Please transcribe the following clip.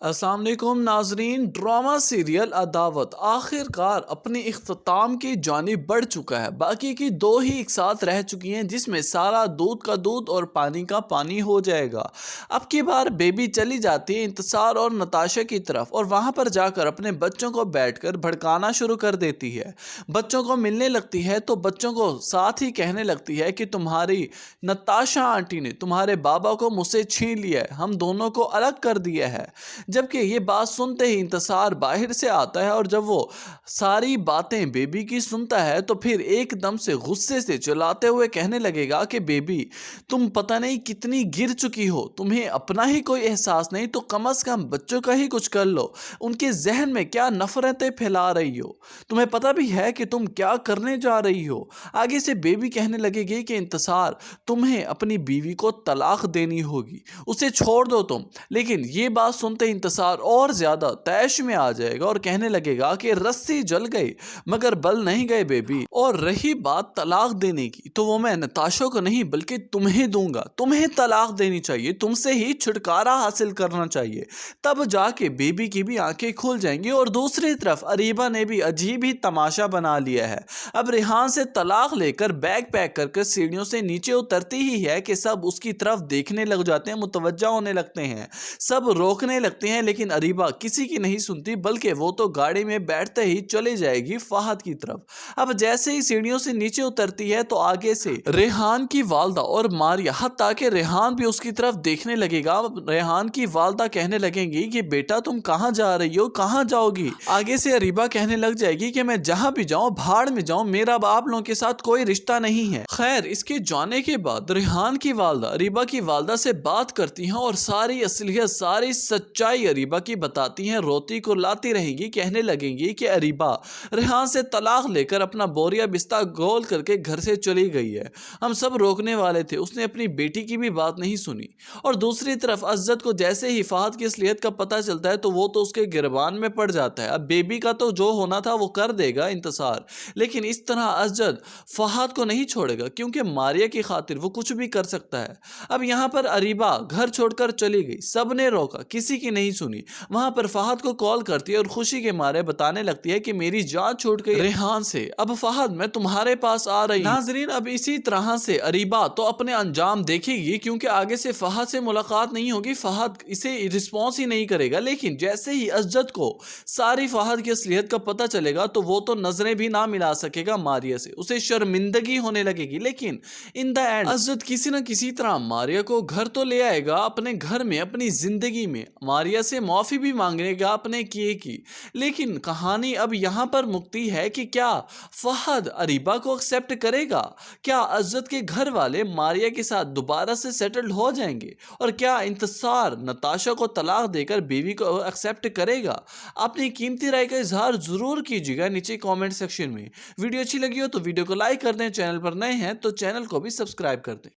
السلام علیکم ناظرین، ڈرامہ سیریل عداوت آخر کار اپنے اختتام کی جانب بڑھ چکا ہے۔ باقی کی دو ہی ایک ساتھ رہ چکی ہیں، جس میں سارا دودھ کا دودھ اور پانی کا پانی ہو جائے گا۔ اب کی بار بیبی چلی جاتی ہے انتصار اور نتاشا کی طرف، اور وہاں پر جا کر اپنے بچوں کو بیٹھ کر بھڑکانا شروع کر دیتی ہے۔ بچوں کو ملنے لگتی ہے تو بچوں کو ساتھ ہی کہنے لگتی ہے کہ تمہاری نتاشا آنٹی نے تمہارے بابا کو مجھ سے چھین لیا ہے، ہم دونوں کو الگ کر دیا ہے۔ جبکہ یہ بات سنتے ہی انتصار باہر سے آتا ہے، اور جب وہ ساری باتیں بیبی کی سنتا ہے تو پھر ایک دم سے غصے سے چلاتے ہوئے کہنے لگے گا کہ بیبی تم پتہ نہیں کتنی گر چکی ہو، تمہیں اپنا ہی کوئی احساس نہیں تو کم از کم بچوں کا ہی کچھ کر لو، ان کے ذہن میں کیا نفرتیں پھیلا رہی ہو، تمہیں پتہ بھی ہے کہ تم کیا کرنے جا رہی ہو۔ آگے سے بیبی کہنے لگے گی کہ انتصار تمہیں اپنی بیوی کو طلاق دینی ہوگی، اسے چھوڑ دو تم۔ لیکن یہ بات سنتے انتصار اور زیادہ طیش میں آ جائے گا اور کہنے لگے گا کہ رسی جل گئی مگر بل نہیں گئے بیبی، اور رہی بات طلاق دینے کی تو وہ میں نتاشا کو نہیں بلکہ تمہیں دوں گا، تمہیں طلاق دینی چاہیے، تم سے ہی چھٹکارا حاصل کرنا چاہیے، تب جا کے بیبی کی بھی آنکھیں کھل جائیں گی۔ اور دوسری طرف اریبہ نے بھی عجیب ہی تماشا بنا لیا ہے۔ اب ریحان سے طلاق لے کر بیگ پیک کر کے سیڑھیوں سے نیچے اترتی ہی ہے کہ سب اس کی طرف دیکھنے لگ جاتے ہیں، متوجہ ہونے لگتے ہیں، سب روکنے لگتے ہیں، لیکن اریبہ کسی کی نہیں سنتی بلکہ وہ تو گاڑی میں بیٹھتے ہی چلے جائے گی فہد کی طرف۔ اب جیسے ہی سیڑھیوں سے نیچے اترتی ہے تو آگے سے ریحان کی والدہ اور ماریا، حتیٰ کہ ریحان بھی اس کی طرف دیکھنے لگے گا۔ ریحان کی والدہ کہنے لگیں گی کہ بیٹا تم کہاں جا رہی ہو، کہاں جاؤ گی؟ آگے سے اریبہ کہنے لگ جائے گی کہ میں جہاں بھی جاؤں بھاڑ میں جاؤں، میرا آپ لوگوں کے ساتھ کوئی رشتہ نہیں ہے۔ خیر، اس کے جانے کے بعد ریحان کی والدہ اریبہ کی والدہ سے بات کرتی ہیں اور ساری اصلیت، ساری سچائی اریبہ کی بتاتی ہیں، روتی کو لاتی رہیں گی، کہنے لگیں گی کہ اریبہ ریحان سے طلاق لے کر اپنا بوریا بستہ گول کر کے گھر سے چلی گئی ہے، ہم سب روکنے والے تھے، اس نے اپنی بیٹی کی بھی بات نہیں سنی۔ اور دوسری طرف عزت کو جیسے ہی فہد کی اصلیت کا پتہ چلتا ہے تو وہ تو اس کے گربان میں پڑ جاتا ہے۔ اب بیبی کا تو جو ہونا تھا وہ کر دے گا انتصار، لیکن اس طرح عزت فہد کو نہیں چھوڑے گا کیونکہ ماریا کی خاطر وہ کچھ بھی کر سکتا ہے۔ اب یہاں پر اریبہ گھر چھوڑ کر چلی گئی، سب نے روکا، کسی کی نہیں سنی۔ وہاں پر فہد کو کال کرتی ہے اور خوشی کے مارے بتانے لگتی ہے کہ میری جان چھوٹ گئی ریحان سے، اب فہد میں تمہارے پاس آ رہی ہوں۔ ناظرین، اب اسی طرح سے اریبہ تو اپنے انجام دیکھے گی، کیونکہ آگے سے فہد سے ملاقات نہیں ہوگی، فہد اسے رسپانس ہی نہیں کرے گا۔ لیکن جیسے ہی عزت کو ساری فہد کی اصلیت کا پتہ چلے گا تو وہ تو نظریں بھی نہ ملا سکے گا ماریا سے، اسے شرمندگی ہونے لگے گی۔ لیکن ان دا اینڈ عزت کسی نہ کسی طرح ماریا کو گھر تو لے آئے گا، اپنے گھر میں، اپنی زندگی میں ماریا سے معافی بھی مانگنے گا اپنے کیے کی۔ لیکن کہانی اب یہاں پر مکتی ہے کہ کیا فہد اریبہ کو ایکسیپٹ کرے گا؟ کیا عزت کے گھر والے ماریا کے ساتھ دوبارہ سے سیٹلڈ ہو جائیں گے؟ اور کیا انتصار نتاشا کو طلاق دے کر بیوی کو ایکسیپٹ کرے گا؟ اپنی قیمتی رائے کا اظہار ضرور کیجیے گا نیچے کامنٹ سیکشن میں۔ ویڈیو اچھی لگی ہو تو ویڈیو کو لائک کر دیں، چینل پر نئے ہیں تو چینل کو بھی سبسکرائب کر دیں۔